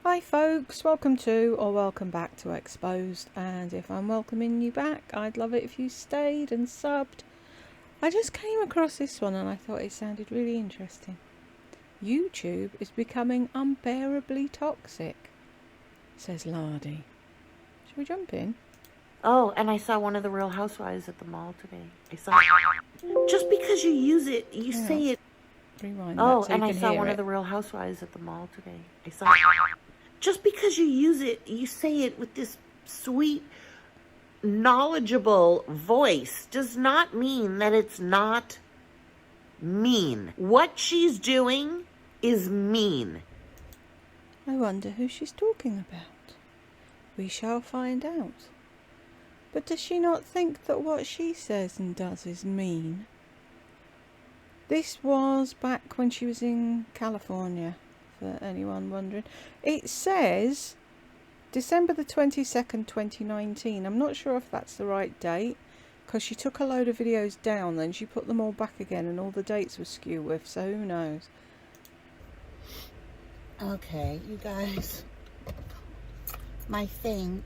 Hi folks, welcome to or welcome back to Exposed, and if I'm welcoming you back, I'd love it if you stayed and subbed. I just came across this one and I thought it sounded really interesting. YouTube is becoming unbearably toxic, says Lardy. Shall we jump in? Oh, and I saw one of the Real Housewives at the mall today. I saw just because you use it, you say it. Rewind Oh, that so and you I can saw hear one it. of the Real Housewives at the mall today. I saw just because you use it, you say it with this sweet, knowledgeable voice does not mean that it's not mean. What she's doing is mean. I wonder who she's talking about. We shall find out. But does she not think that what she says and does is mean? This was back when she was in California, for anyone wondering. It says December the 22nd, 2019. I'm not sure if that's the right date, because she took a load of videos down, then she put them all back again, and all the dates were skew with, so who knows. Okay, you guys. My thing.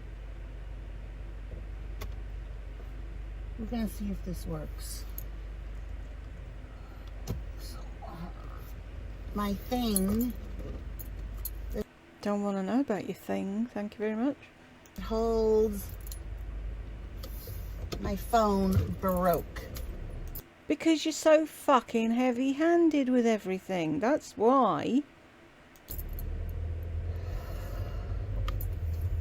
We're going to see if this works. My thing. Don't want to know about your thing, thank you very much. Holds my phone broke. Because you're so fucking heavy-handed with everything, that's why.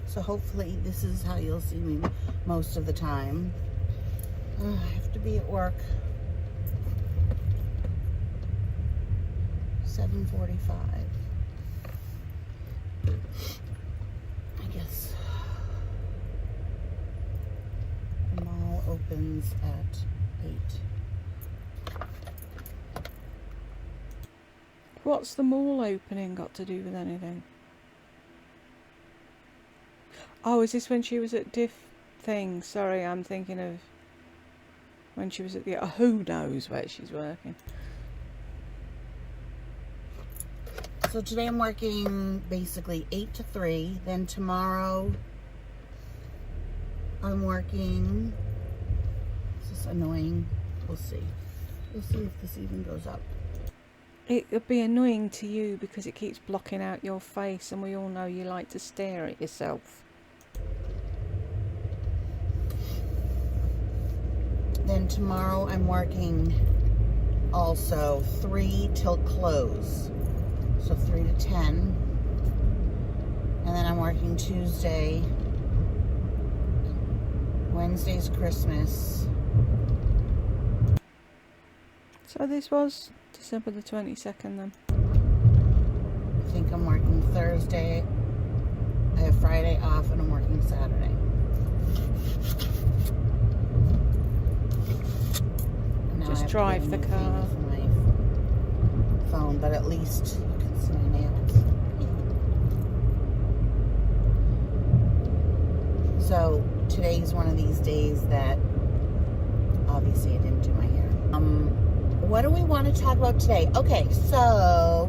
So hopefully this is how you'll see me most of the time. I have to be at work. 7:45. I guess the mall opens at 8. What's the mall opening got to do with anything? Oh, is this when she was at Diff thing? Sorry, I'm thinking of when she was at the... who knows where she's working. So today I'm working basically 8 to 3. Then tomorrow I'm working... This is annoying. We'll see. We'll see if this even goes up. It would be annoying to you because it keeps blocking out your face, and we all know you like to stare at yourself. Then tomorrow I'm working also 3 till close. So 3 to 10. And then I'm working Tuesday. Wednesday's Christmas. So this was December the 22nd then. I think I'm working Thursday. I have Friday off and I'm working Saturday. Just drive the car. My phone, but at least you can see my nails. So today's one of these days that obviously I didn't do my hair. What do we want to talk about today? Okay, so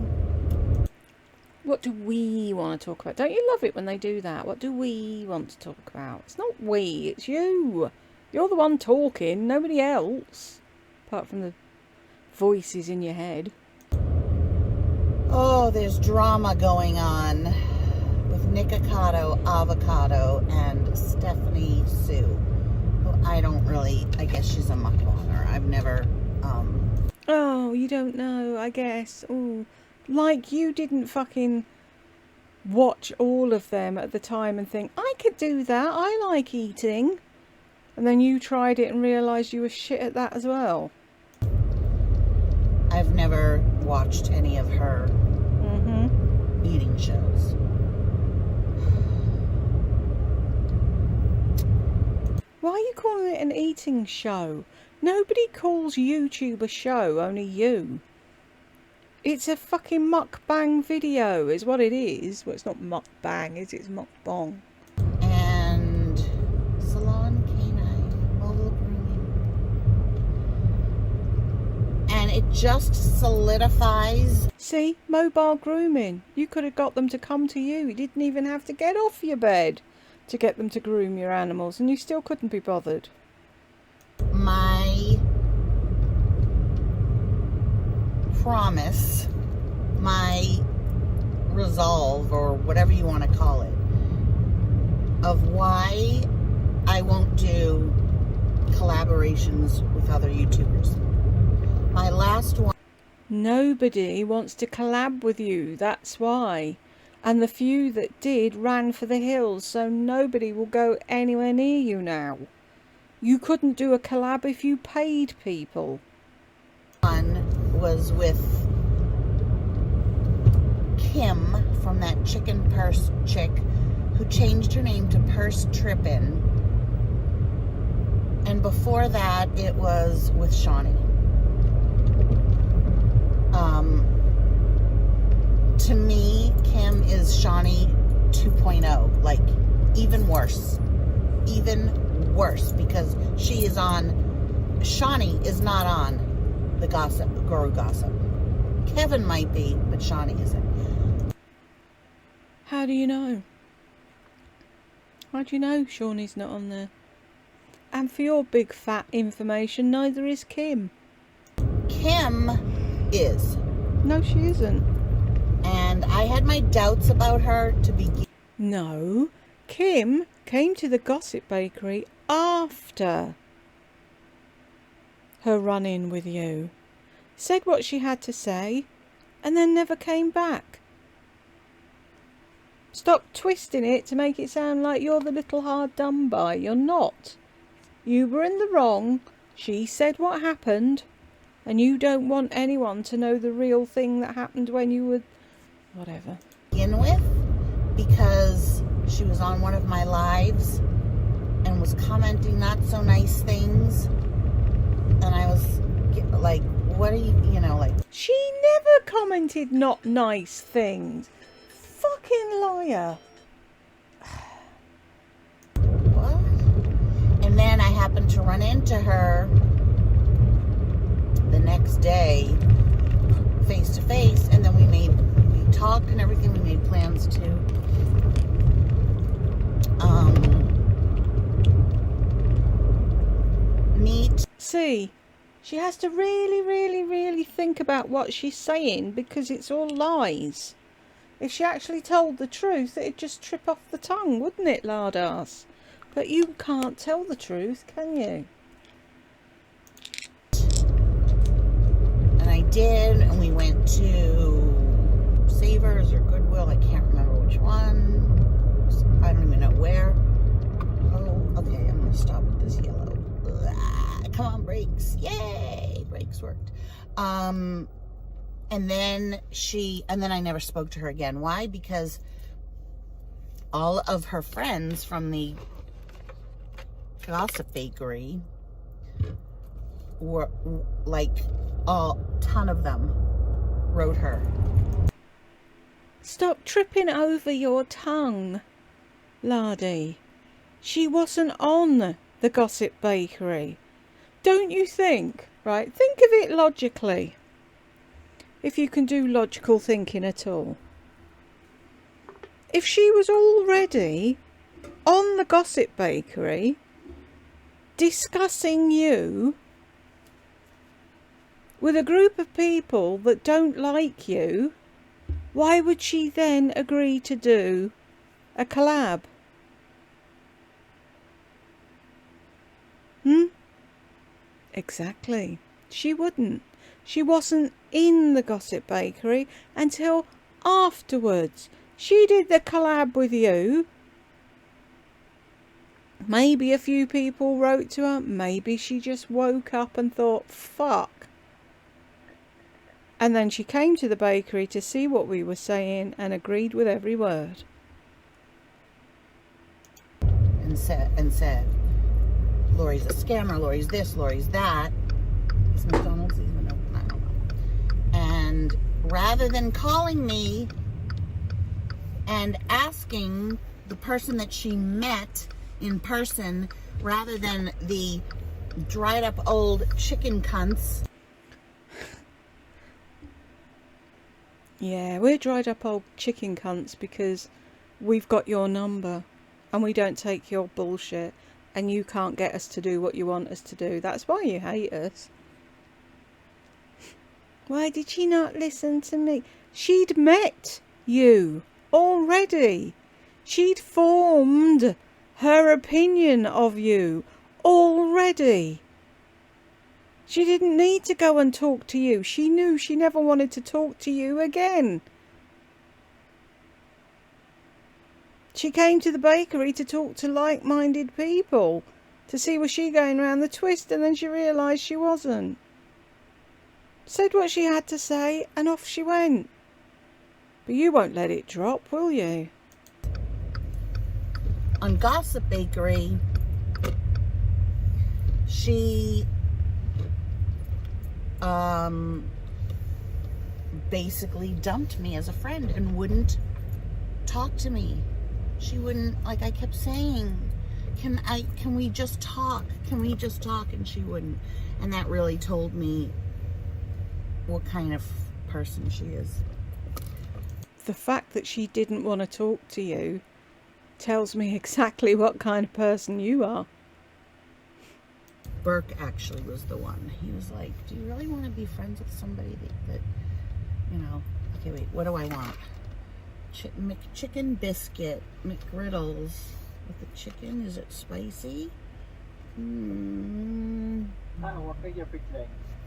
what do we want to talk about? Don't you love it when they do that? What do we want to talk about? It's not we, it's you. You're the one talking, nobody else. Apart from the voices in your head. oh, there's drama going on with Nikocado Avocado and Stephanie Sue. Who I don't really, I guess she's a mukbanger. I've never, Oh, you don't know, I guess. Oh, like you didn't fucking watch all of them at the time and think, I could do that, I like eating. And then you tried it and realised you were shit at that as well. I've never watched any of her eating shows. Why are you calling it an eating show? Nobody calls YouTube a show, only you. It's a fucking mukbang video, is what it is. Well, it's not mukbang, it's mukbang. And Salon Canine Mobile Grooming. And it just solidifies. See, mobile grooming. You could have got them to come to you. You didn't even have to get off your bed to get them to groom your animals, and you still couldn't be bothered. My promise, my resolve, or whatever you want to call it, of why I won't do collaborations with other YouTubers. My last one. Nobody wants to collab with you, that's why. And the few that did ran for the hills, so nobody will go anywhere near you now. You couldn't do a collab if you paid people. One was with Kim from that Chicken Purse chick who changed her name to Purse Trippin'. And before that, it was with Shawnee. To me, Kim is Shawnee 2.0. Like, even worse. Even worse, because she is on... Shawnee is not on the gossip, Guru Gossip. Kevin might be, but Shawnee isn't. How do you know? How do you know Shawnee's not on there? And for your big fat information, neither is Kim. Kim is. No, she isn't. And I had my doubts about her to begin. No, Kim came to the Gossip Bakery after her run-in with you. Said what she had to say, and then never came back. Stop twisting it to make it sound like you're the little hard done by. You're not. You were in the wrong. She said what happened. And you don't want anyone to know the real thing that happened when you were... whatever. Begin with, because she was on one of my lives and was commenting not so nice things. And I was like, what are you know, like... She never commented not nice things. Fucking liar. What? And then I happened to run into her the next day, face to face, and then we talked and everything. We made plans to meet. See, she has to really think about what she's saying, because it's all lies. If she actually told the truth, it'd just trip off the tongue, wouldn't it, lard ass? But you can't tell the truth, can you? And I did, and we went to Savers or Goodwill. I can't remember which one. I don't even know where. Oh, okay, I'm going to stop at this yellow. Come on, brakes. Yay! Brakes worked. And then I never spoke to her again. Why? Because all of her friends from the Gossip Bakery were, like, a ton of them wrote her. Stop tripping over your tongue, Lardy. She wasn't on the Gossip Bakery. Don't you think? Right, think of it logically. If you can do logical thinking at all. If she was already on the Gossip Bakery discussing you with a group of people that don't like you, why would she then agree to do a collab? Exactly. She wouldn't. She wasn't in the Gossip Bakery until afterwards. She did the collab with you. Maybe a few people wrote to her. Maybe she just woke up and thought, fuck. And then she came to the bakery to see what we were saying and agreed with every word. And said, Lori's a scammer, Lori's this, Lori's that. Is McDonald's even open? I don't know. And rather than calling me and asking the person that she met in person, rather than the dried up old chicken cunts. Yeah, we're dried up old chicken cunts because we've got your number and we don't take your bullshit and you can't get us to do what you want us to do. That's why you hate us. Why did she not listen to me? She'd met you already. She'd formed her opinion of you already. She didn't need to go and talk to you. She knew she never wanted to talk to you again. She came to the bakery to talk to like-minded people, to see was she going round the twist, and then she realised she wasn't. Said what she had to say, and off she went. But you won't let it drop, will you? On Gossip Bakery, she basically dumped me as a friend and wouldn't talk to me. She wouldn't, like I kept saying, can we just talk? Can we just talk? And she wouldn't. And that really told me what kind of person she is. The fact that she didn't want to talk to you tells me exactly what kind of person you are. Burke actually was the one. He was like, do you really want to be friends with somebody that you know, okay, wait, what do I want? McChicken biscuit, McGriddles with the chicken. Is it spicy?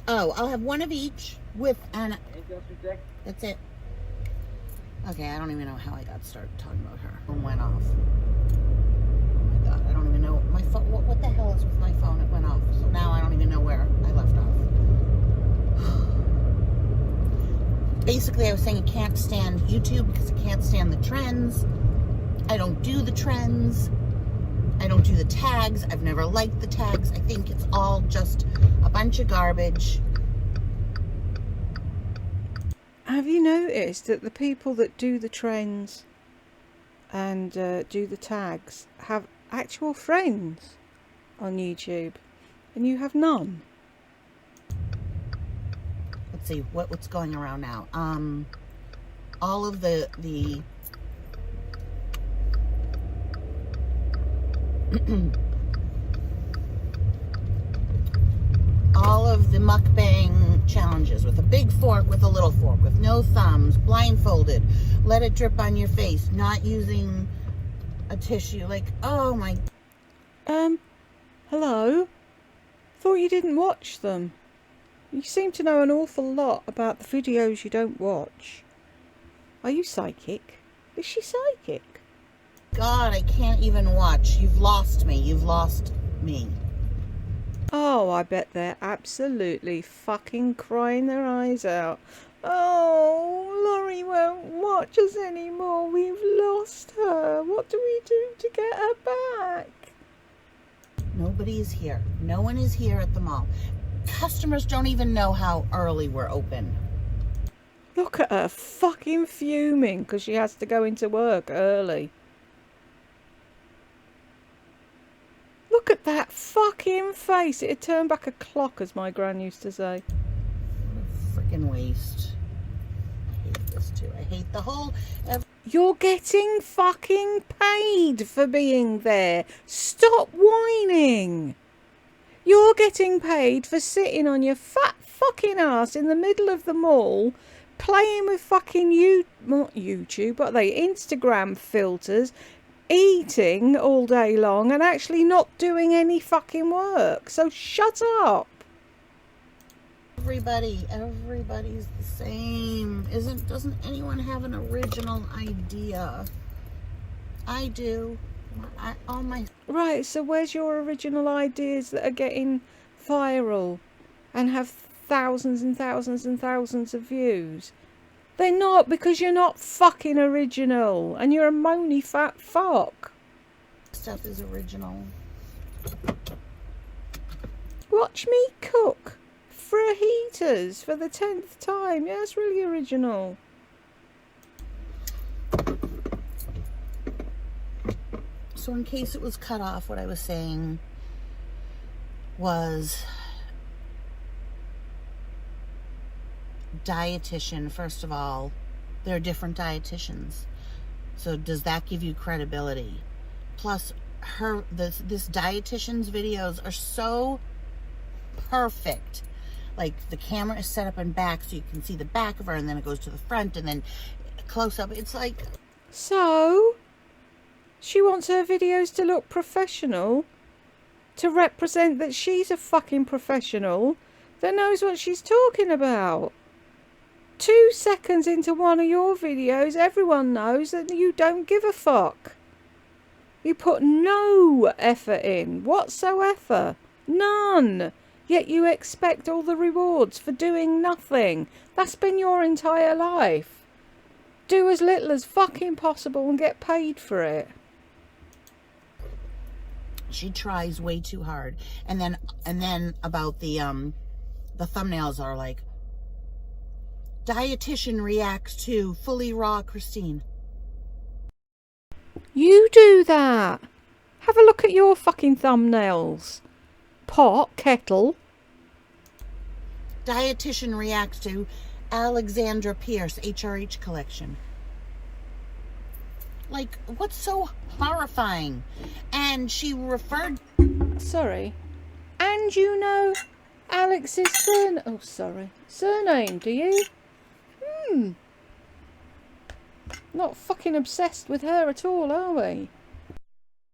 Oh, I'll have one of each with an... That's it. Okay, I don't even know how I got started talking about her. Phone went off. Oh my god, I don't even know. My phone, what the hell is with my phone? It went off. So now I don't even know where I left off. Basically, I was saying I can't stand YouTube because I can't stand the trends. I don't do the trends. I don't do the tags. I've never liked the tags. I think it's all just a bunch of garbage. Have you noticed that the people that do the trends and do the tags have actual friends on YouTube, and you have none? Let's see what's going around now. All of the all of the mukbang challenges with a big fork, with a little fork, with no thumbs, blindfolded, let it drip on your face, not using a tissue. Like, oh my... Hello? Thought you didn't watch them. You seem to know an awful lot about the videos you don't watch. Are you psychic? Is she psychic? God, I can't even watch. You've lost me. You've lost me. Oh, I bet they're absolutely fucking crying their eyes out. Oh, Laurie won't watch us anymore. We've lost her. What do we do to get her back? Nobody is here. No one is here at the mall. Customers don't even know how early we're open. Look at her fucking fuming because she has to go into work early. Look at that fucking face. It'd turn back a clock, as my gran used to say. What a freaking waste. I hate this too. I hate the whole... You're getting fucking paid for being there. Stop whining. You're getting paid for sitting on your fat fucking ass in the middle of the mall, playing with fucking not YouTube, but they Instagram filters, eating all day long and actually not doing any fucking work. So shut up. Everybody's the same. Doesn't anyone have an original idea? I do. Right, so where's your original ideas that are getting viral and have thousands and thousands and thousands of views? They're not, because you're not fucking original and you're a moany fat fuck. Stuff is original. Watch me cook fajitas for the 10th time. Yeah, that's really original. So in case it was cut off, what I was saying was dietitian. First of all, They're different dietitians. So does that give you credibility? Plus, this dietitian's videos are so perfect. Like, the camera is set up in back so you can see the back of her, and then it goes to the front, and then close up. It's like... So, she wants her videos to look professional, to represent that she's a fucking professional that knows what she's talking about. 2 seconds into one of your videos, everyone knows that you don't give a fuck. You put no effort in whatsoever. None. Yet you expect all the rewards for doing nothing. That's been your entire life. Do as little as fucking possible and get paid for it. She tries way too hard. And then about the thumbnails are like, dietitian reacts to fully raw Christine. You do that. Have a look at your fucking thumbnails. Pot, kettle. Dietitian reacts to Alexandra Pierce HRH collection. Like, what's so horrifying? And she referred... Sorry. And you know Alex's surname, do you? Not fucking obsessed with her at all, are we?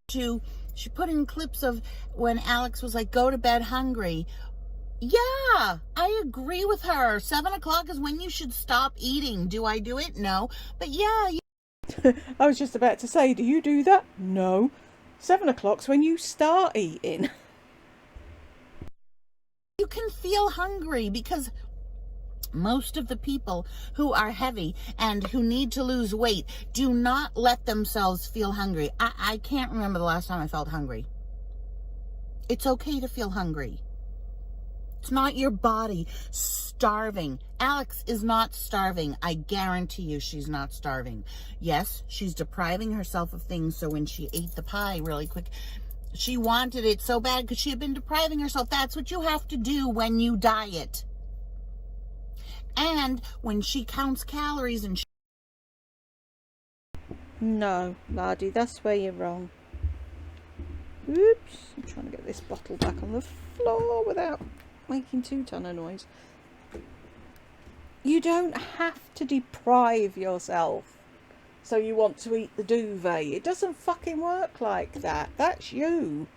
She put in clips of when Alex was like, go to bed hungry. Yeah, I agree with her. 7 o'clock is when you should stop eating. Do I do it? No. But yeah. I was just about to say, do you do that? No. 7 o'clock's when you start eating. You can feel hungry because most of the people who are heavy and who need to lose weight do not let themselves feel hungry. I can't remember the last time I felt hungry. It's okay to feel hungry. It's not your body starving. Alex is not starving. I guarantee you she's not starving. Yes, she's depriving herself of things, so when she ate the pie really quick, she wanted it so bad because she had been depriving herself. That's what you have to do when you diet. And when she counts calories and... No, laddie, that's where you're wrong. Oops, I'm trying to get this bottle back on the floor without making 2 ton of noise. You don't have to deprive yourself so you want to eat the duvet. It doesn't fucking work like that. That's you.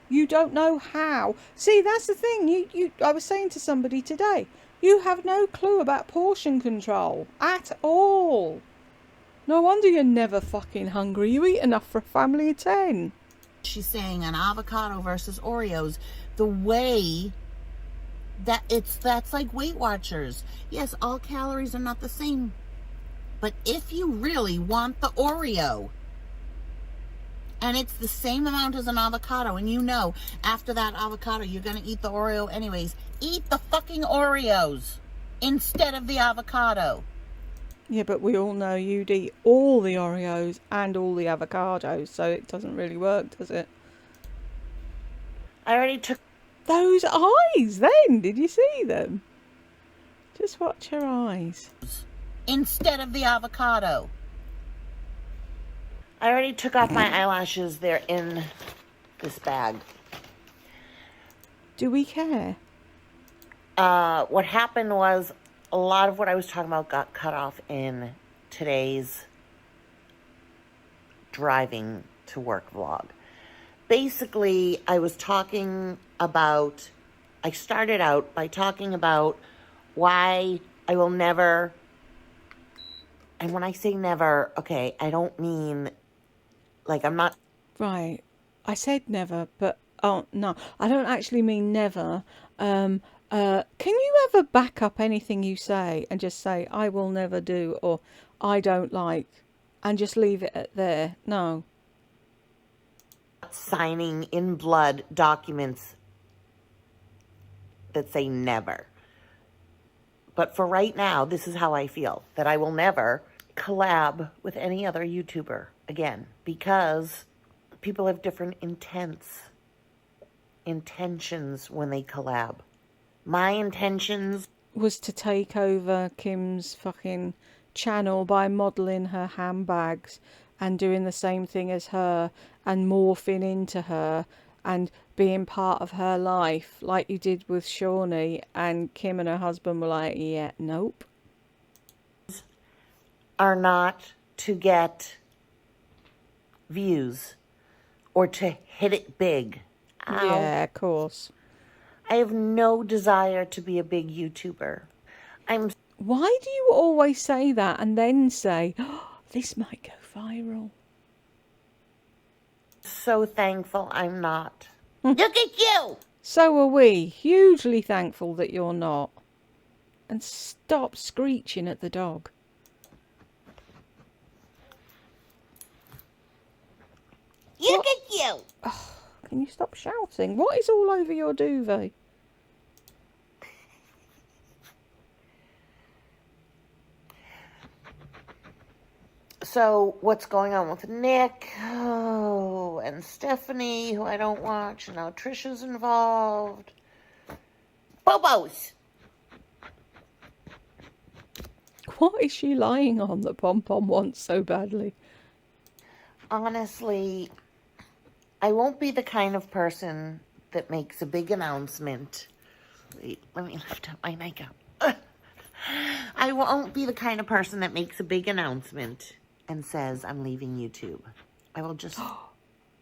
You don't know how. See, that's the thing. I was saying to somebody today, you have no clue about portion control at all. No wonder you're never fucking hungry. You eat enough for a family of 10. She's saying an avocado versus Oreos. The way that that's like Weight Watchers. Yes, all calories are not the same. But if you really want the Oreo, and it's the same amount as an avocado, and you know after that avocado you're going to eat the Oreo anyways, eat the fucking Oreos instead of the avocado. Yeah, but we all know you'd eat all the Oreos and all the avocados, so it doesn't really work, does it? I already took... Those eyes then, did you see them? Just watch her eyes. Instead of the avocado. I already took off my eyelashes. They're in this bag. Do we care? What happened was a lot of what I was talking about got cut off in today's driving to work vlog. Basically, I started out by talking about why I will never, and when I say never, okay, I don't mean, like, I'm not... Right, I said never, but, oh, no, I don't actually mean never. Can you ever back up anything you say and just say, I will never do, or I don't like, and just leave it at there? No. Signing in blood documents that say never. But for right now, this is how I feel, that I will never collab with any other YouTuber again, because people have different intentions when they collab. My intentions was to take over Kim's fucking channel by modelling her handbags and doing the same thing as her and morphing into her and being part of her life like you did with Shawnee, and Kim and her husband were like, yeah, nope. Are not to get views or to hit it big. Ow. Yeah, of course. I have no desire to be a big YouTuber. Why do you always say that and then say, oh, this might go viral? So thankful I'm not. Look at you! So are we. Hugely thankful that you're not. And stop screeching at the dog. Look at you! Oh, can you stop shouting? What is all over your duvet? So, what's going on with Nick? Oh, and Stephanie, who I don't watch. And now Trisha's involved. Bobos! What is she lying on that Pom Pom wants so badly? Honestly, I won't be the kind of person that makes a big announcement. Wait, let me lift up my makeup. I won't be the kind of person that makes a big announcement and says, I'm leaving YouTube. I will just...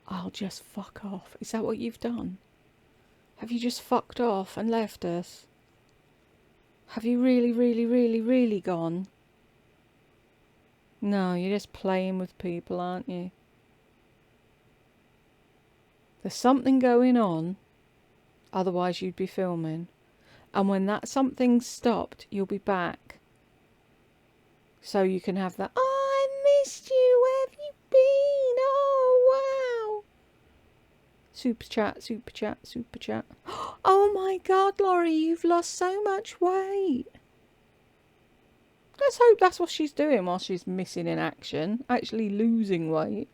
I'll just fuck off. Is that what you've done? Have you just fucked off and left us? Have you really, really, really, really gone? No, you're just playing with people, aren't you? There's something going on, otherwise you'd be filming. And when that something's stopped, you'll be back. So you can have that, oh, I missed you, where have you been? Oh, wow. Super chat, super chat, super chat. Oh my God, Laurie, you've lost so much weight. Let's hope that's what she's doing while she's missing in action. Actually losing weight.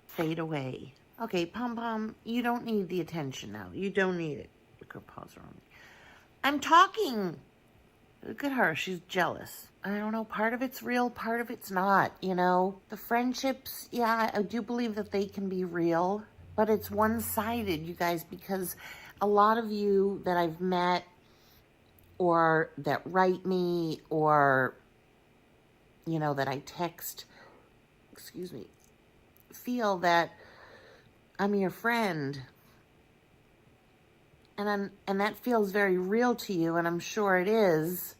Fade away. Okay, Pom Pom, you don't need the attention now. You don't need it. Look, her paws are on me. I'm talking. Look at her. She's jealous. I don't know. Part of it's real. Part of it's not, you know. The friendships, yeah, I do believe that they can be real. But it's one-sided, you guys, because a lot of you that I've met or that write me or, you know, that I text, excuse me, feel that I'm your friend. And that feels very real to you, and I'm sure it is.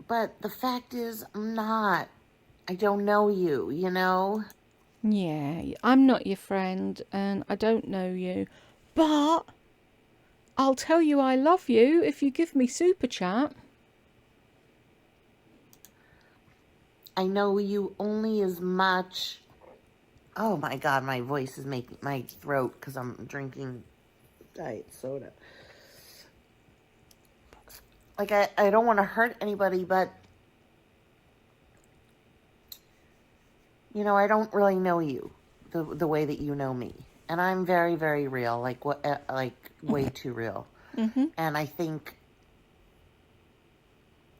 But the fact is, I'm not. I don't know you, you know? Yeah, I'm not your friend, and I don't know you. But I'll tell you I love you if you give me super chat. I know you only as much. Oh my God, my voice is making my throat because I'm drinking diet soda. Like, I don't want to hurt anybody, but, you know, I don't really know you the way that you know me. And I'm very, very real, like way too real. Mm-hmm. And I think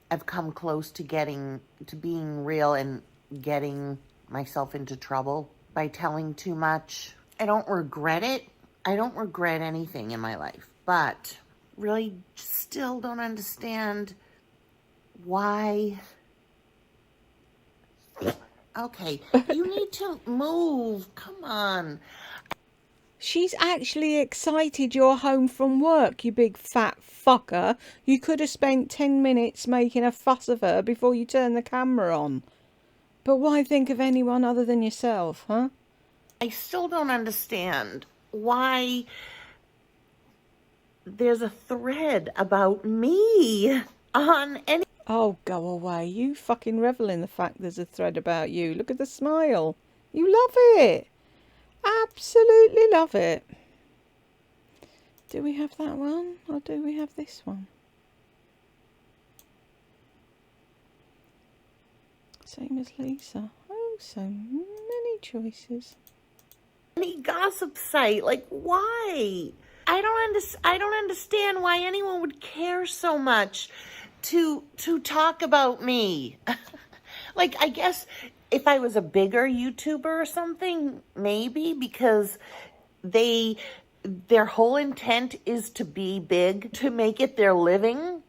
I've come close to being real and getting myself into trouble by telling too much. I don't regret it. I don't regret anything in my life, but really still don't understand why. Okay, you need to move. Come on. She's actually excited you're home from work, you big fat fucker. You could have spent 10 minutes making a fuss of her before you turned the camera on. But why think of anyone other than yourself, huh? I still don't understand why there's a thread about me on any... Oh, go away. You fucking revel in the fact there's a thread about you. Look at the smile. You love it. Absolutely love it. Do we have that one or do we have this one? Same as Lisa. Oh, so many choices. Any gossip site, like, why? I don't understand why anyone would care so much to talk about me. Like, I guess if I was a bigger YouTuber or something, maybe, because their whole intent is to be big, to make it their living.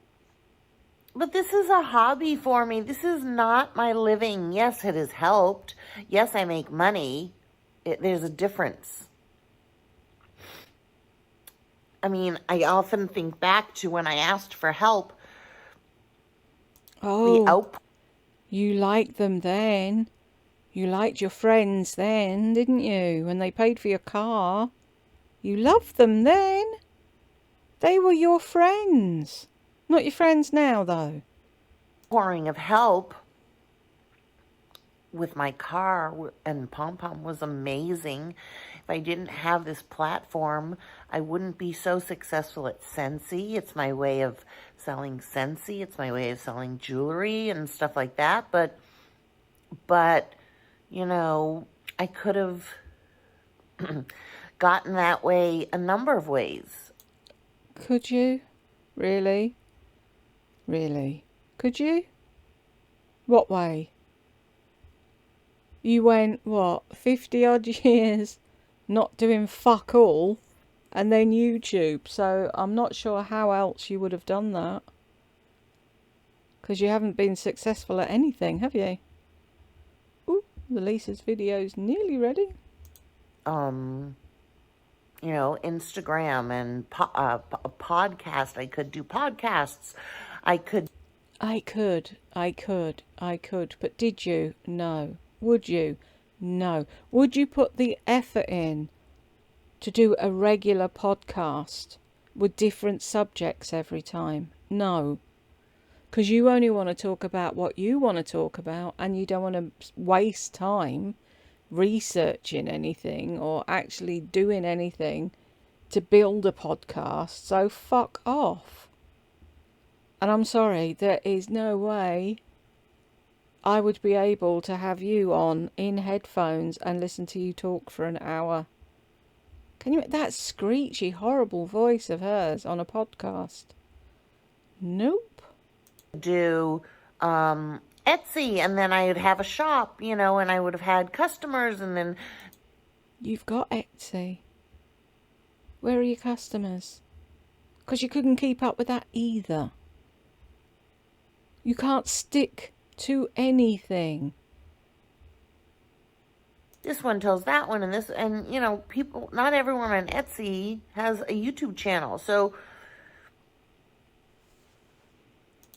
But this is a hobby for me. This is not my living. Yes, it has helped. Yes, I make money. There's a difference. I mean, I often think back to when I asked for help. Oh, you liked them then. You liked your friends then, didn't you? When they paid for your car. You loved them then. They were your friends. Not your friends now, though. Pouring of help with my car and pom-pom was amazing. If I didn't have this platform, I wouldn't be so successful at Scentsy. It's my way of selling Scentsy. It's my way of selling jewelry and stuff like that. But you know, I could have gotten that way a number of ways. Could you? Really? Really? Could you? What way? You went, 50 odd years not doing fuck all, and then YouTube, so I'm not sure how else you would have done that. Because you haven't been successful at anything, have you? Ooh, the Lisa's video's nearly ready. You know, Instagram and podcast. I could do podcasts. I could, but did you? No. Would you? No. Would you put the effort in to do a regular podcast with different subjects every time? No. Because you only want to talk about what you want to talk about, and you don't want to waste time researching anything or actually doing anything to build a podcast. So fuck off. And I'm sorry, there is no way I would be able to have you on in headphones and listen to you talk for an hour. Can you, that screechy, horrible voice of hers on a podcast? Nope. do Etsy, and then I would have a shop, you know, and I would have had customers, and then... You've got Etsy. Where are your customers? Because you couldn't keep up with that either. You can't stick to anything. This one tells that one, and this, and, you know, people, not everyone on Etsy has a YouTube channel, so...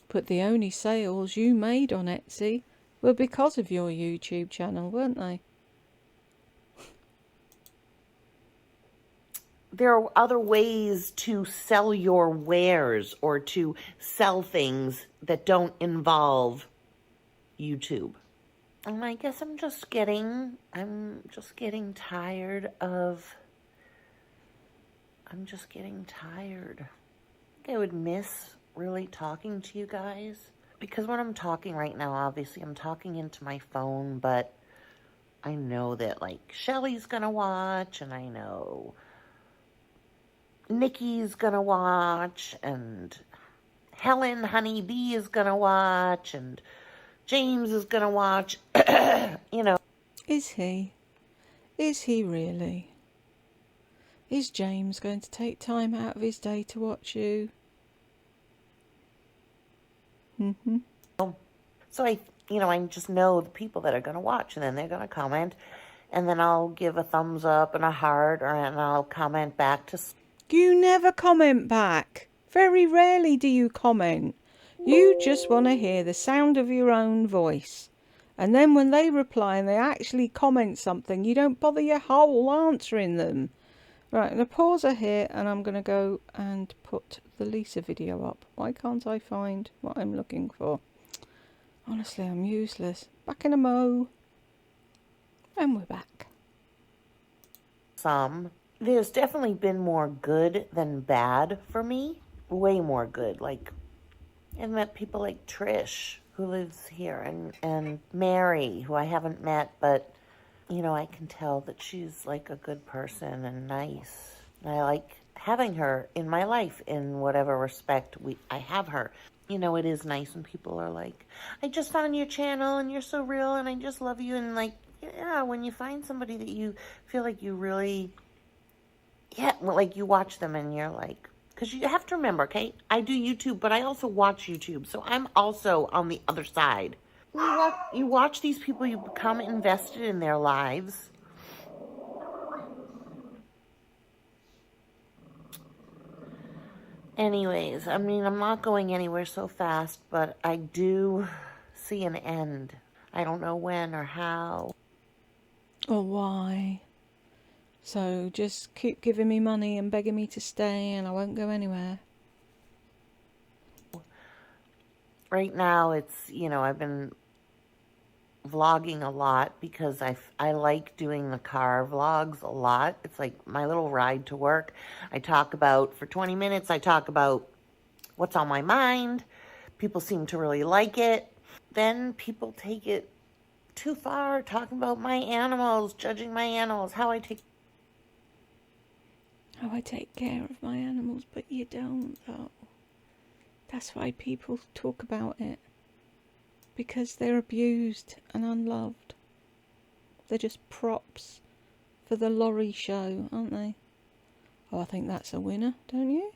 But the only sales you made on Etsy were because of your YouTube channel, weren't they? There are other ways to sell your wares or to sell things that don't involve YouTube. And I guess I'm just getting tired of... I'm just getting tired. I think I would miss really talking to you guys, because when I'm talking right now, obviously I'm talking into my phone, but I know that, like, Shelly's gonna watch, and I know Nikki's gonna watch, and Helen Honeybee is gonna watch, and James is gonna watch. You know. Is he? Is he really? Is James going to take time out of his day to watch you? Mm-hmm. So I just know the people that are going to watch, and then they're going to comment, and then I'll give a thumbs up and a heart, and I'll comment back to... You never comment back. Very rarely do you comment. You just want to hear the sound of your own voice. And then when they reply and they actually comment something, you don't bother your whole answering them. Right, I'm going to pause her here, and I'm going to go and put the Lisa video up. Why can't I find what I'm looking for? Honestly, I'm useless. Back in a mo. And we're back. There's definitely been more good than bad for me. Way more good. Like, I've met people like Trish, who lives here, and Mary, who I haven't met, but... You know, I can tell that she's, like, a good person and nice. And I like having her in my life in whatever respect I have her. You know, it is nice when people are like, I just found your channel and you're so real and I just love you. And like, yeah, when you find somebody that you feel like you really, yeah, well, like you watch them and you're like, because you have to remember, okay, I do YouTube, but I also watch YouTube. So I'm also on the other side. You watch these people, you become invested in their lives. Anyways, I mean, I'm not going anywhere so fast, but I do see an end. I don't know when or how. Or why. So just keep giving me money and begging me to stay and I won't go anywhere. Right now, it's, you know, I've been vlogging a lot because I like doing the car vlogs a lot. It's like my little ride to work. I talk about, for 20 minutes, I talk about what's on my mind. People seem to really like it. Then people take it too far, talking about my animals, judging my animals, how I take care of my animals, but you don't, though. That's why people talk about it. Because they're abused and unloved. They're just props for the lorry show, aren't they? Oh, I think that's a winner, don't you?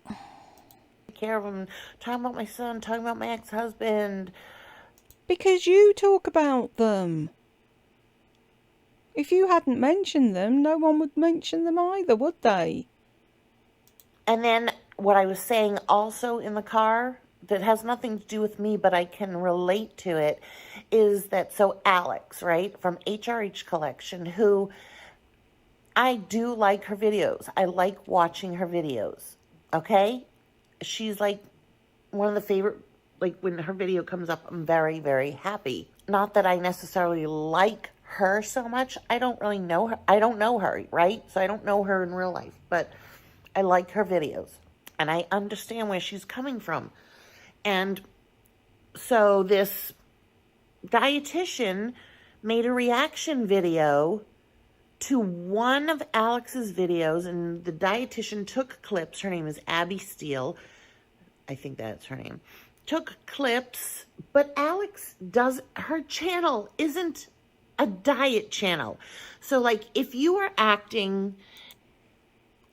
Take care of them, talking about my son, talking about my ex-husband. Because you talk about them. If you hadn't mentioned them, no one would mention them either, would they? And then what I was saying also in the car that has nothing to do with me, but I can relate to it, is that, so Alex, right, from HRH Collection, who I do like her videos. I like watching her videos, okay? She's like one of the favorite, like when her video comes up, I'm very, very happy. Not that I necessarily like her so much. I don't really know her. I don't know her, right? So I don't know her in real life, but I like her videos and I understand where she's coming from. And so this dietitian made a reaction video to one of Alex's videos, and the dietitian took clips. Her name is Abby Steele. I think that's her name. Took clips, but Alex her channel isn't a diet channel. So like if you are acting...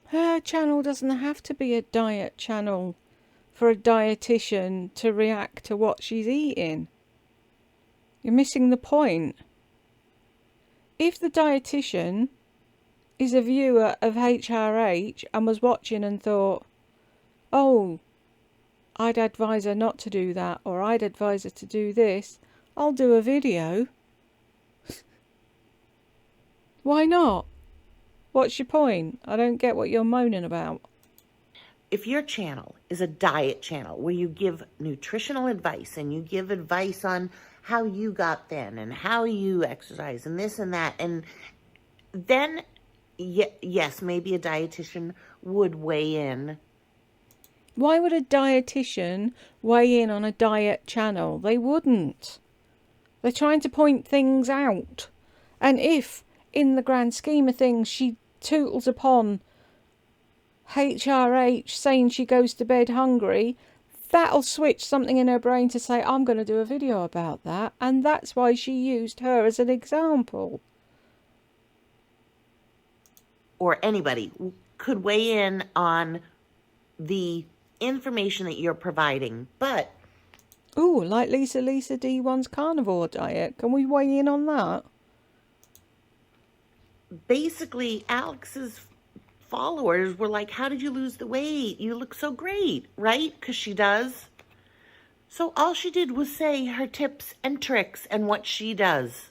Her channel doesn't have to be a diet channel for a dietitian to react to what she's eating. You're missing the point. If the dietitian is a viewer of HRH and was watching and thought, oh, I'd advise her not to do that, or I'd advise her to do this, I'll do a video. Why not? What's your point? I don't get what you're moaning about. If your channel is a diet channel where you give nutritional advice and you give advice on how you got thin and how you exercise and this and that, and then yes, maybe a dietitian would weigh in. Why would a dietitian weigh in on a diet channel? They wouldn't. They're trying to point things out. And if, in the grand scheme of things, she tootles upon HRH saying she goes to bed hungry, that'll switch something in her brain to say, I'm going to do a video about that. And that's why she used her as an example. Or anybody could weigh in on the information that you're providing, but... Ooh, like Lisa D1's carnivore diet. Can we weigh in on that? Basically, Alex's followers were like, how did you lose the weight? You look so great, right? Because she does. So all she did was say her tips and tricks and what she does.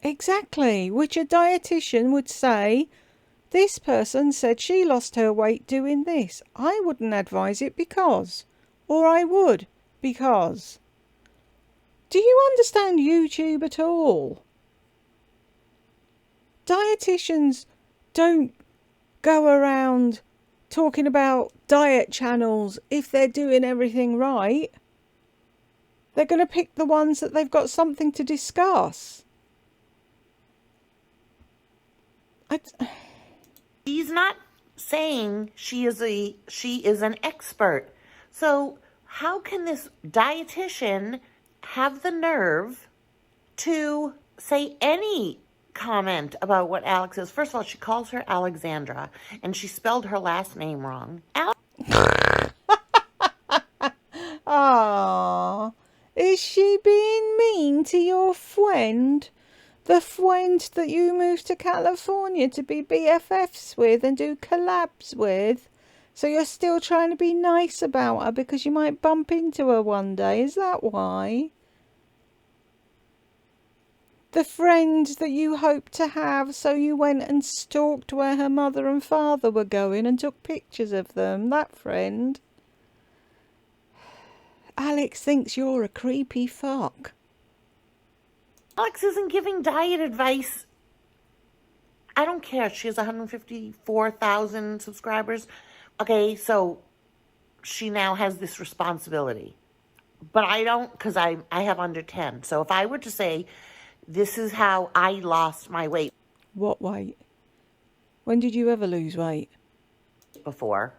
Exactly, which a dietitian would say, this person said she lost her weight doing this. I wouldn't advise it because. Or I would because. Do you understand YouTube at all? Dietitians don't go around talking about diet channels if they're doing everything right. They're going to pick the ones that they've got something to discuss. She's not saying she is an expert. So how can this dietitian have the nerve to say any comment about what Alex is? First of all, she calls her Alexandra, and she spelled her last name wrong. Ah, is she being mean to your friend? The friend that you moved to California to be BFFs with and do collabs with? So you're still trying to be nice about her because you might bump into her one day, is that why? The friend that you hoped to have, so you went and stalked where her mother and father were going and took pictures of them, that friend. Alex thinks you're a creepy fuck. Alex isn't giving diet advice. I don't care. She has 154,000 subscribers. Okay, so she now has this responsibility. But I don't, because I have under 10. So if I were to say, this is how I lost my weight. What weight? When did you ever lose weight? Before.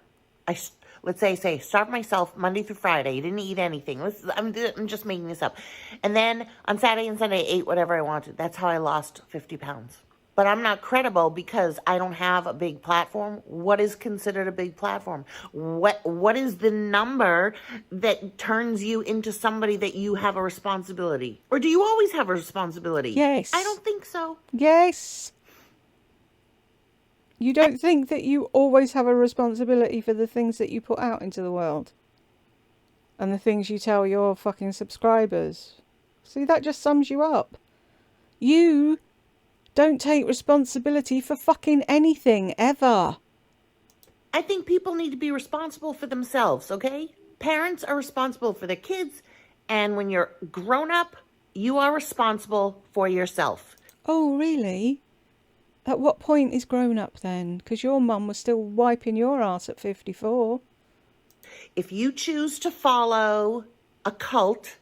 Let's say, starved myself Monday through Friday. Didn't eat anything. I'm just making this up. And then on Saturday and Sunday, I ate whatever I wanted. That's how I lost 50 pounds. But I'm not credible because I don't have a big platform. What is considered a big platform? What is the number that turns you into somebody that you have a responsibility? Or do you always have a responsibility? Yes. I don't think so. Yes. You don't think that you always have a responsibility for the things that you put out into the world? And the things you tell your fucking subscribers? See, that just sums you up. You don't take responsibility for fucking anything, ever. I think people need to be responsible for themselves, okay? Parents are responsible for their kids, and when you're grown up, you are responsible for yourself. Oh, really? At what point is grown up then? Because your mum was still wiping your ass at 54. If you choose to follow a cult,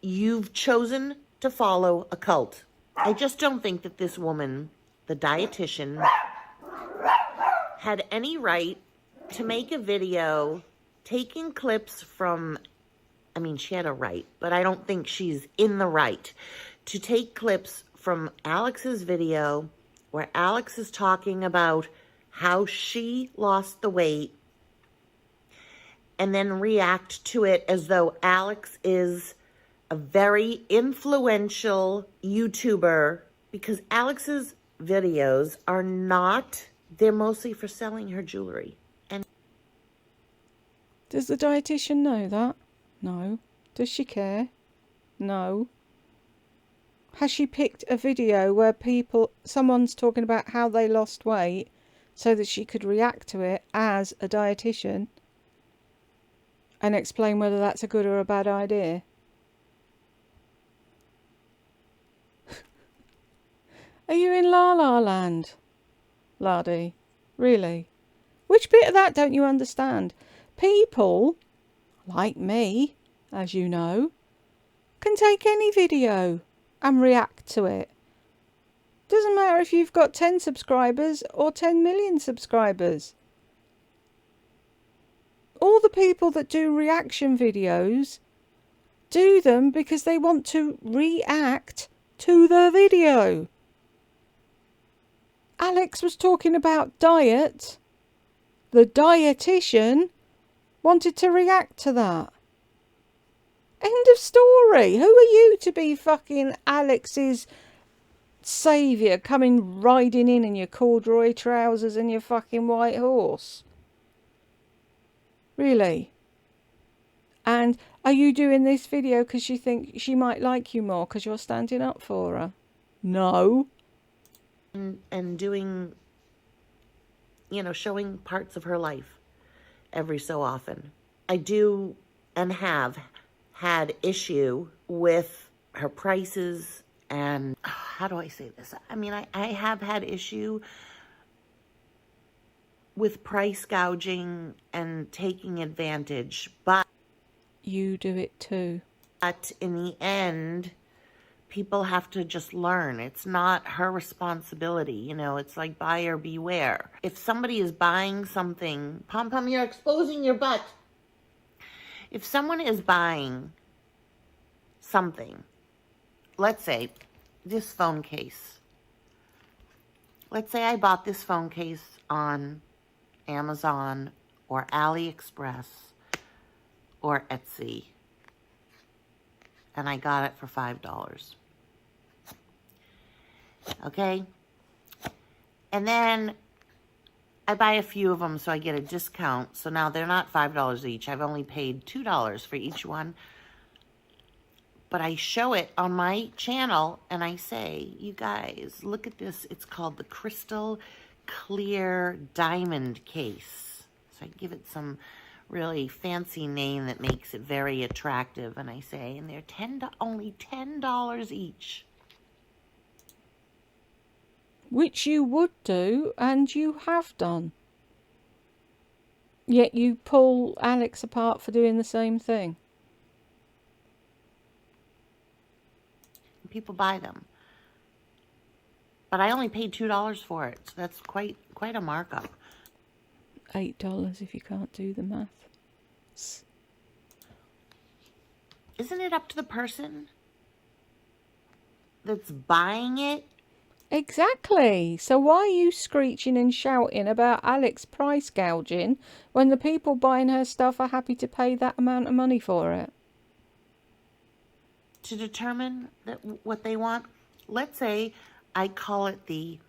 you've chosen to follow a cult. I just don't think that this woman, the dietitian, had any right to make a video taking clips from, I mean, she had a right, but I don't think she's in the right to take clips from Alex's video where Alex is talking about how she lost the weight and then react to it as though Alex is a very influential YouTuber, because Alex's videos are not, they're mostly for selling her jewelry. And does the dietitian know that? No. Does she care? No. Has she picked a video where someone's talking about how they lost weight so that she could react to it as a dietitian and explain whether that's a good or a bad idea? Are you in La La Land, laddie? Really? Which bit of that don't you understand? People, like me, as you know, can take any video and react to it. Doesn't matter if you've got 10 subscribers or 10 million subscribers. All the people that do reaction videos do them because they want to react to the video. Alex was talking about diet. The dietitian wanted to react to that. End of story. Who are you to be fucking Alex's saviour, coming riding in your corduroy trousers and your fucking white horse? Really? And are you doing this video because you think she might like you more because you're standing up for her? No. And doing, showing parts of her life every so often. I do and have had issue with her prices and, how do I say this? I mean, I have had issue with price gouging and taking advantage, but you do it too. But in the end, people have to just learn. It's not her responsibility. You know, it's like buyer beware. If somebody is buying something, Pom Pom, you're exposing your butt. If someone is buying something, let's say this phone case. Let's say I bought this phone case on Amazon or AliExpress or Etsy, and I got it for $5. Okay? And then I buy a few of them so I get a discount. So now they're not $5 each. I've only paid $2 for each one. But I show it on my channel and I say, you guys, look at this. It's called the Crystal Clear Diamond Case. So I give it some really fancy name that makes it very attractive. And I say, and they're only $10 each. Which you would do, and you have done. Yet you pull Alex apart for doing the same thing. People buy them. But I only paid $2 for it. So that's quite a markup. $8 if you can't do the math. Isn't it up to the person that's buying it? Exactly. So why are you screeching and shouting about Alex price gouging when the people buying her stuff are happy to pay that amount of money for it? To determine what they want. Let's say I call it the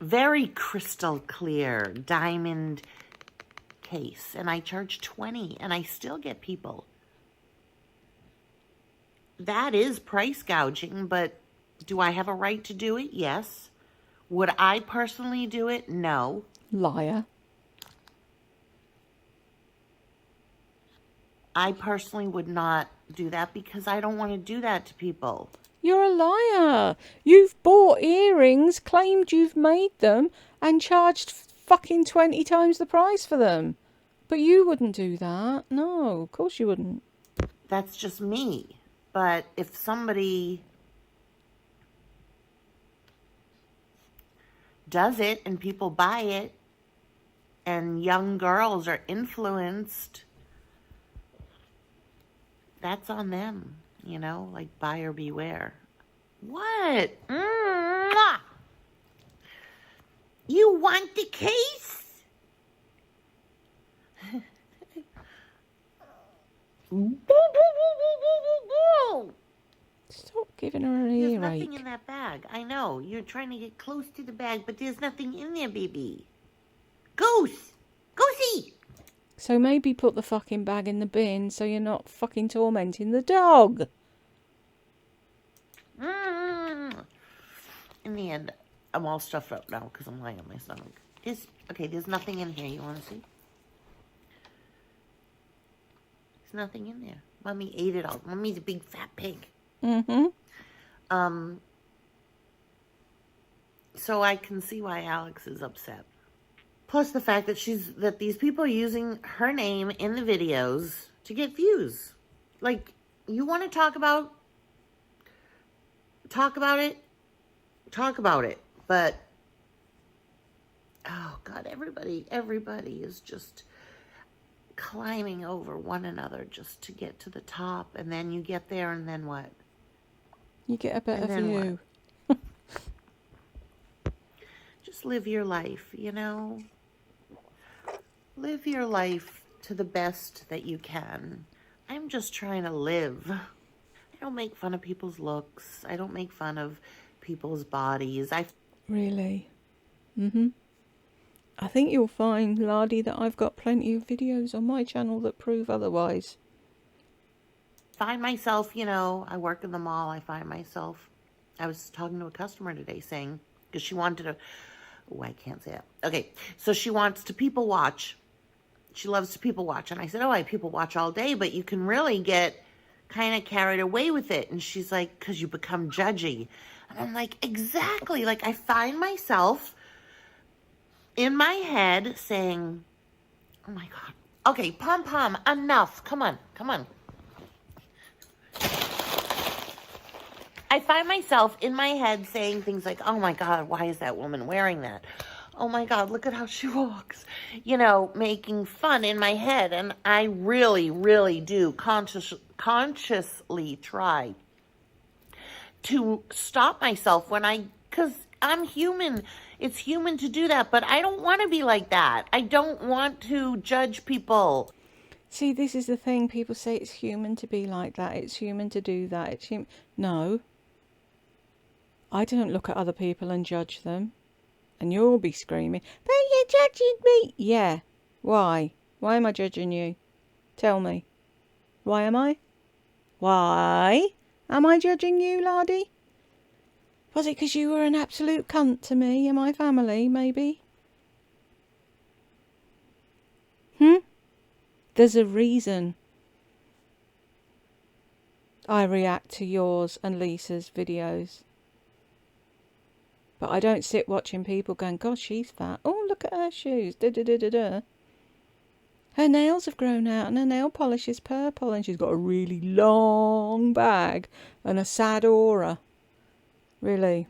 very crystal clear diamond case and I charge $20 and I still get people. That is price gouging, but do I have a right to do it? Yes. Would I personally do it? No. Liar. I personally would not do that because I don't want to do that to people. You're a liar. You've bought earrings, claimed you've made them, and charged fucking 20 times the price for them. But you wouldn't do that. No, of course you wouldn't. That's just me. But if somebody does it and people buy it and young girls are influenced, that's on them, you know, like buyer beware. What? Mwah! You want the case? Stop giving her an There's earache. nothing in that bag. I know. You're trying to get close to the bag, but there's nothing in there, baby. Goose! Goosey! So maybe put the fucking bag in the bin so you're not fucking tormenting the dog. In the end, I'm all stuffed up now because I'm lying on my stomach. There's nothing in here. You want to see? There's nothing in there. Mommy ate it all. Mommy's a big fat pig. Mm-hmm. So I can see why Alex is upset. Plus the fact that these people are using her name in the videos to get views. Like, you want to talk about it. But, oh God, everybody is just climbing over one another just to get to the top. And then you get there and then what? You get a better view. Just live your life, you know? Live your life to the best that you can. I'm just trying to live. I don't make fun of people's looks. I don't make fun of people's bodies. Really? Mm-hmm. I think you'll find, Lardy, that I've got plenty of videos on my channel that prove otherwise. Find myself, you know, I work in the mall. I was talking to a customer today saying, because she wanted to, I can't say that. Okay, so she wants to people watch. She loves to people watch. And I said, I people watch all day, but you can really get kind of carried away with it. And she's like, because you become judgy. And I'm like, exactly. Like, I find myself in my head saying, oh my God. Okay, Pom Pom, enough. Come on. I find myself in my head saying things like, oh my God, why is that woman wearing that? Oh my God, look at how she walks. You know, making fun in my head. And I really, really do consciously try to stop myself because I'm human. It's human to do that, but I don't want to be like that. I don't want to judge people. See, this is the thing. People say it's human to be like that. It's human to do that. It's human. No. I don't look at other people and judge them. And you'll be screaming, but you're judging me. Yeah. Why? Why am I judging you? Tell me. Why am I? Why am I judging you, laddie? Was it because you were an absolute cunt to me and my family, maybe? There's a reason I react to yours and Lisa's videos. But I don't sit watching people going, God, she's fat. Oh, look at her shoes. Da da da da da. Her nails have grown out and her nail polish is purple and she's got a really long bag and a sad aura. Really.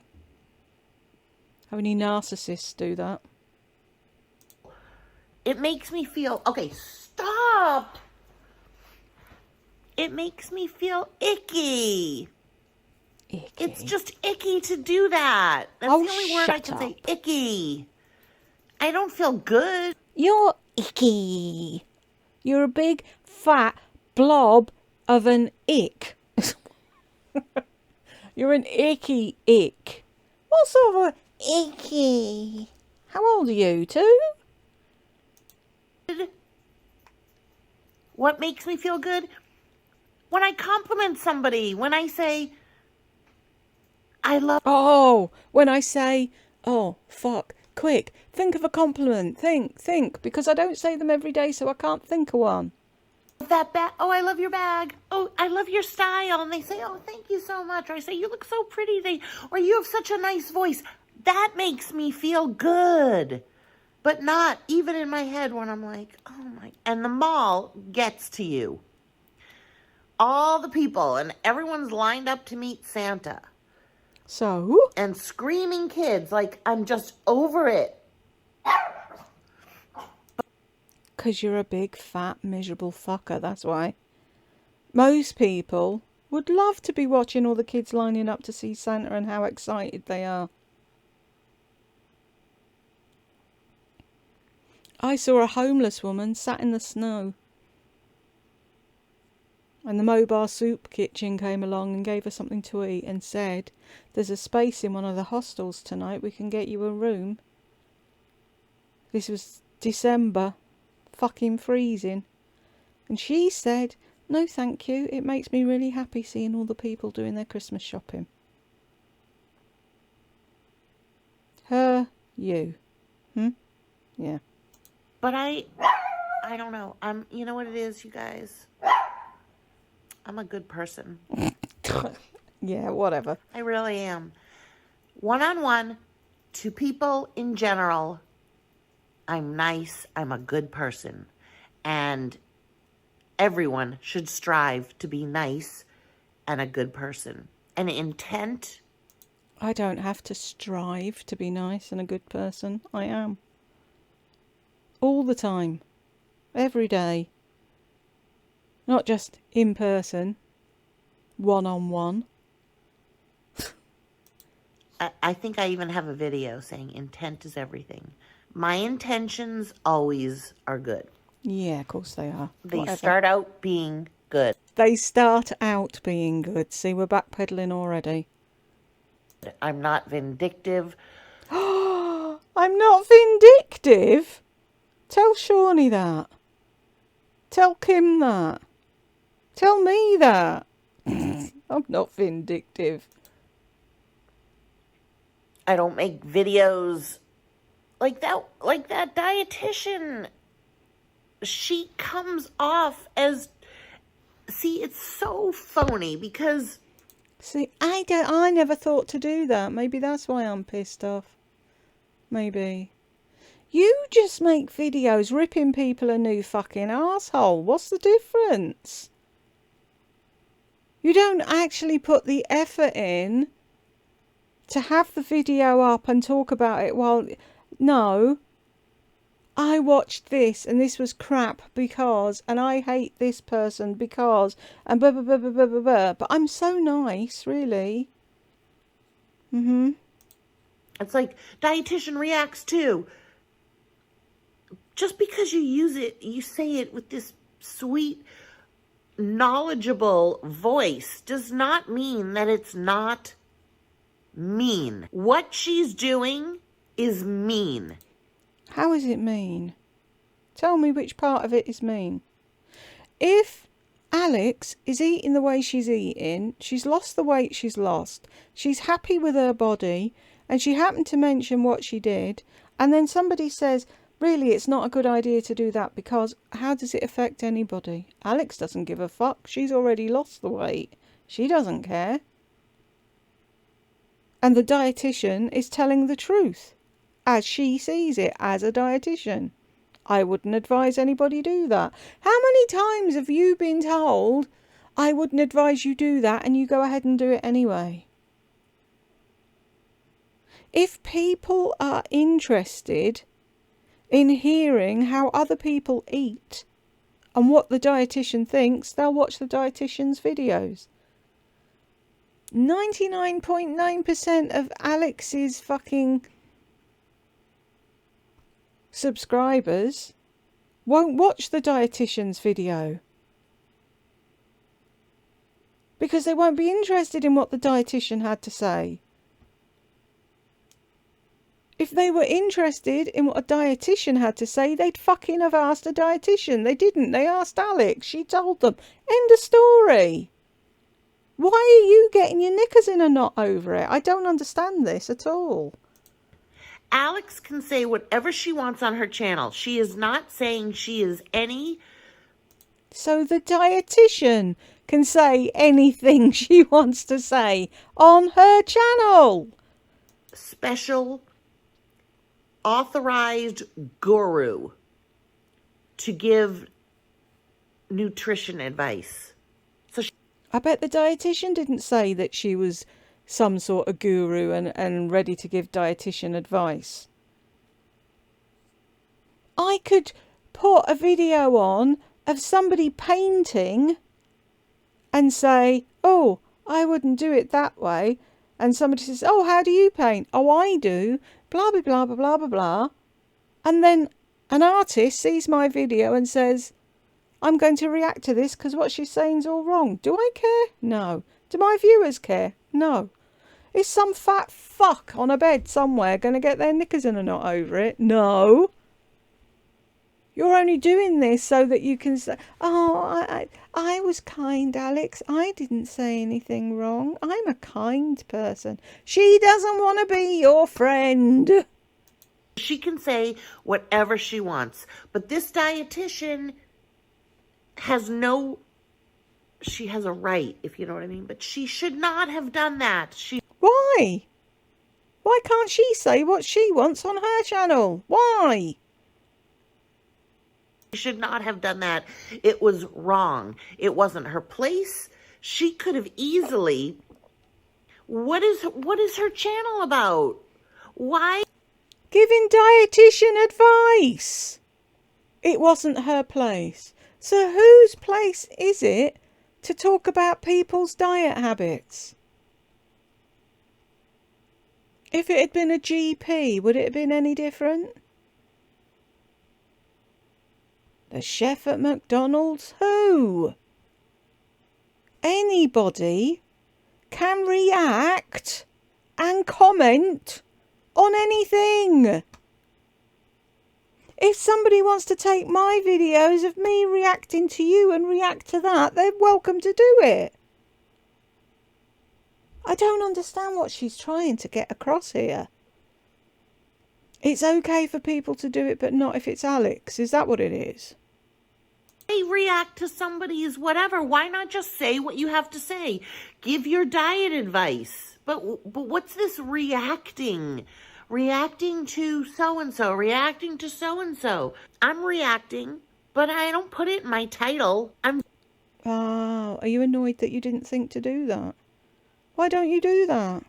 How many narcissists do that? It makes me feel, okay, stop. It makes me feel icky. Icky. It's just icky to do that. That's the only word I can say. Icky. I don't feel good. You're icky. You're a big, fat blob of an ick. You're an icky ick. What sort of a icky? How old are you, too? What makes me feel good? When I compliment somebody, when I say, I love... Oh, when I say, oh, fuck, quick, think of a compliment. Think, because I don't say them every day, so I can't think of one. That bag. Oh, I love your bag. Oh, I love your style. And they say, oh, thank you so much. Or I say, you look so pretty. Or you have such a nice voice. That makes me feel good. But not even in my head when I'm like, oh my. And the mall gets to you. All the people and everyone's lined up to meet Santa. So? And screaming kids like I'm just over it. Because you're a big, fat, miserable fucker, that's why. Most people would love to be watching all the kids lining up to see Santa and how excited they are. I saw a homeless woman sat in the snow. And the mobile soup kitchen came along and gave her something to eat and said, there's a space in one of the hostels tonight, we can get you a room. This was December, fucking freezing. And she said, no thank you, it makes me really happy seeing all the people doing their Christmas shopping. Her, you. Yeah. But I don't know. You know what it is, you guys? I'm a good person. Yeah, whatever. I really am. One-on-one, to people in general, I'm nice, I'm a good person. And everyone should strive to be nice and a good person. And intent... I don't have to strive to be nice and a good person. I am. All the time. Every day. Not just in person. One-on-one. I think I even have a video saying intent is everything. My intentions always are good. Yeah, of course they are. They start out being good. They start out being good. See, we're backpedaling already. I'm not vindictive. I'm not vindictive? Tell Shawnee that. Tell Kim that. Tell me that. I'm not vindictive. I don't make videos like that dietitian. She comes off as, see, it's so phony because... See, I never thought to do that. Maybe that's why I'm pissed off. Maybe. You just make videos ripping people a new fucking asshole. What's the difference? You don't actually put the effort in to have the video up and talk about it while... No. I watched this and this was crap because... And I hate this person because... And blah, blah, blah, blah, blah, blah, blah. But I'm so nice, really. It's like dietitian reacts too. Just because you use it, you say it with this sweet, knowledgeable voice does not mean that it's not mean. What she's doing is mean. How is it mean? Tell me which part of it is mean. If Alex is eating the way she's eating, she's lost the weight she's lost, she's happy with her body, and she happened to mention what she did, and then somebody says, really, it's not a good idea to do that because how does it affect anybody? Alex doesn't give a fuck. She's already lost the weight. She doesn't care. And the dietitian is telling the truth, as she sees it as a dietitian. I wouldn't advise anybody do that. How many times have you been told, I wouldn't advise you do that, and you go ahead and do it anyway? If people are interested in hearing how other people eat and what the dietitian thinks, they'll watch the dietitian's videos. 99.9% of Alex's fucking subscribers won't watch the dietitian's video because they won't be interested in what the dietitian had to say. If they were interested in what a dietitian had to say, they'd fucking have asked a dietitian. They didn't. They asked Alex. She told them. End of story. Why are you getting your knickers in a knot over it? I don't understand this at all. Alex can say whatever she wants on her channel. She is not saying she is any... So the dietitian can say anything she wants to say on her channel. Special authorized guru to give nutrition advice. So I bet the dietitian didn't say that she was some sort of guru and ready to give dietitian advice. I could put a video on of somebody painting and say, oh, I wouldn't do it that way. And somebody says, oh, how do you paint? Oh, I do. Blah, blah, blah, blah, blah, blah, blah. And then an artist sees my video and says, I'm going to react to this because what she's saying is all wrong. Do I care? No. Do my viewers care? No. Is some fat fuck on a bed somewhere going to get their knickers in a knot over it? No. You're only doing this so that you can say, oh, I was kind, Alex. I didn't say anything wrong. I'm a kind person. She doesn't want to be your friend. she can say whatever she wants. But this dietitian has no... She has a right, if you know what I mean. But she should not have done that. Why? Why can't she say what she wants on her channel? Why? Should not have done that. It was wrong. It wasn't her place. She could have easily... What is her channel about? Why? Giving dietitian advice. It wasn't her place. So whose place is it to talk about people's diet habits? If it had been a GP, would it have been any different? The chef at McDonald's? Who? Anybody can react and comment on anything. If somebody wants to take my videos of me reacting to you and react to that, they're welcome to do it. I don't understand what she's trying to get across here. It's okay for people to do it, but not if it's Alex. Is that what it is? They react to somebody's whatever. Why not just say what you have to say? Give your diet advice. But what's this reacting? Reacting to so-and-so. Reacting to so-and-so. I'm reacting, but I don't put it in my title. Oh, are you annoyed that you didn't think to do that? Why don't you do that?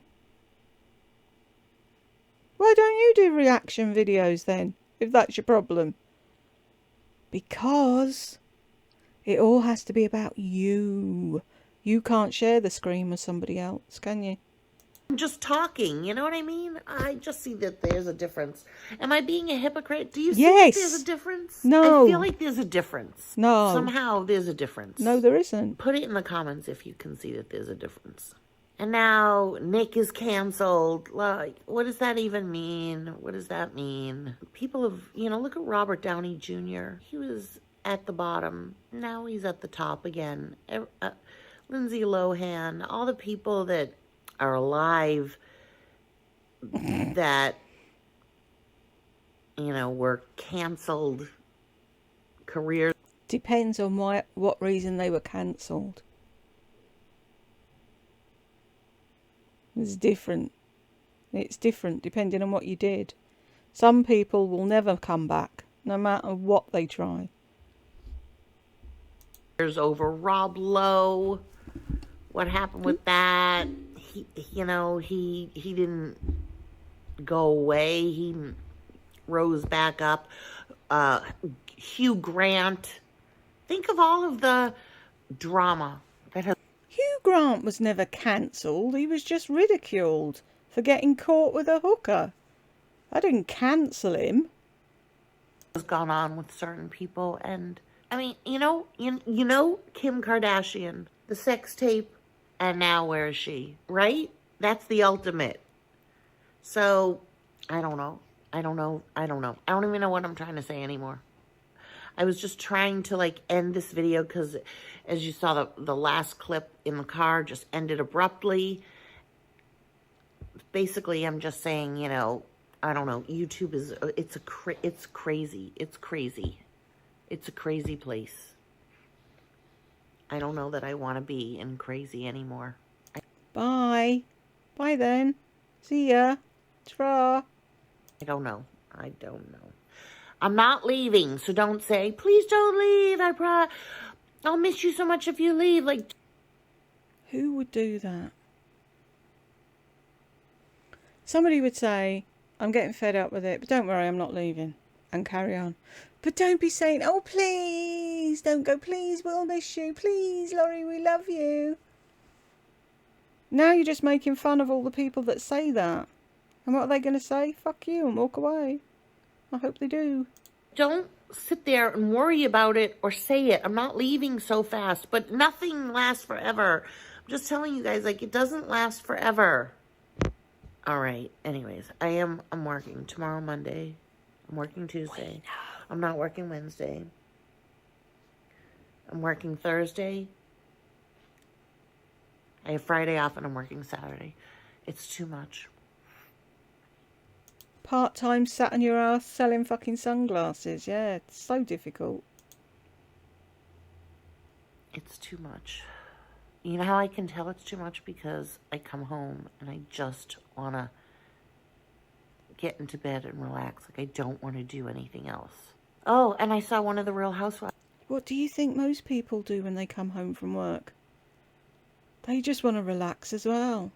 Why don't you do reaction videos then, if that's your problem? Because it all has to be about you. You can't share the screen with somebody else, can you? I'm just talking, you know what I mean? I just see that there's a difference. Am I being a hypocrite? Do you see that there's a difference? No. I feel like there's a difference. No. Somehow there's a difference. No, there isn't. Put it in the comments if you can see that there's a difference. And now Nick is canceled. Like, what does that even mean? What does that mean? People have, look at Robert Downey Jr. He was at the bottom. Now he's at the top again. Lindsay Lohan, all the people that are alive that, were canceled careers. Depends on what reason they were cancelled. It's different. It's different depending on what you did. Some people will never come back, no matter what they try. Over Rob Lowe. What happened with that? He didn't go away. He rose back up. Hugh Grant. Think of all of the drama that has. Hugh Grant was never cancelled. He was just ridiculed for getting caught with a hooker. I didn't cancel him. Has gone on with certain people, and I mean, Kim Kardashian, the sex tape, and now where is she? Right? That's the ultimate. So I don't know. I don't even know what I'm trying to say anymore. I was just trying to end this video because as you saw, the last clip in the car just ended abruptly. Basically, I'm just saying, I don't know. YouTube is, it's crazy. It's crazy. It's a crazy place. I don't know that I want to be in crazy anymore. Bye. Bye then. See ya. Ta-ra. I don't know. I'm not leaving, so don't say, please don't leave. I'll miss you so much if you leave. Who would do that? Somebody would say, I'm getting fed up with it, but don't worry, I'm not leaving. And carry on. But don't be saying, oh, please, don't go. Please, we'll miss you. Please, Laurie, we love you. Now you're just making fun of all the people that say that. And what are they going to say? Fuck you and walk away. I hope they do. Don't sit there and worry about it or say it. I'm not leaving so fast, but nothing lasts forever. I'm just telling you guys, it doesn't last forever. All right. Anyways, I'm working tomorrow, Monday. I'm working Tuesday. I'm not working Wednesday. I'm working Thursday. I have Friday off and I'm working Saturday. It's too much. Part-time sat on your ass selling fucking sunglasses. Yeah, it's so difficult. It's too much. You know how I can tell it's too much? Because I come home and I just want to get into bed and relax. I don't want to do anything else. Oh, and I saw one of the Real Housewives. What do you think most people do when they come home from work? They just want to relax as well.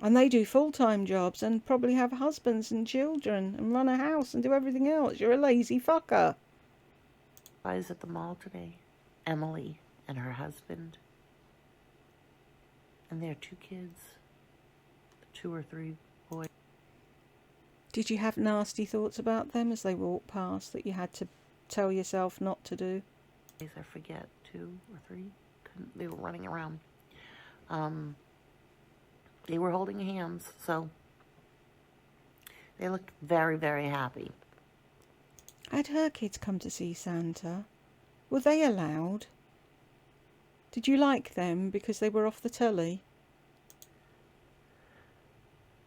And they do full-time jobs and probably have husbands and children and run a house and do everything else. You're a lazy fucker. I was at the mall today. Emily and her husband. And their 2 kids. 2 or 3 boys. Did you have nasty thoughts about them as they walked past that you had to tell yourself not to do? I forget, 2 or 3. They were running around. They were holding hands, so they looked very, very happy. Had her kids come to see Santa? Were they allowed? Did you like them because they were off the telly?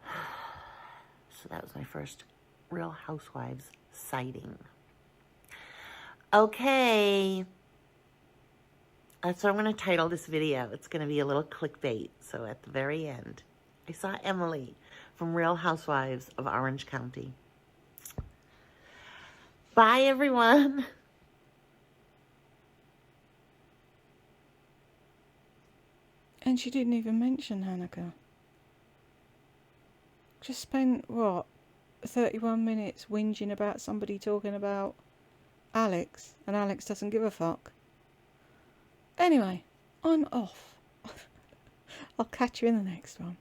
So that was my first Real Housewives sighting. Okay. That's what I'm going to title this video. It's going to be a little clickbait. So at the very end, I saw Emily from Real Housewives of Orange County. Bye, everyone. And she didn't even mention Hanukkah. Just spent, what, 31 minutes whinging about somebody talking about Alex, and Alex doesn't give a fuck. Anyway, I'm off. I'll catch you in the next one.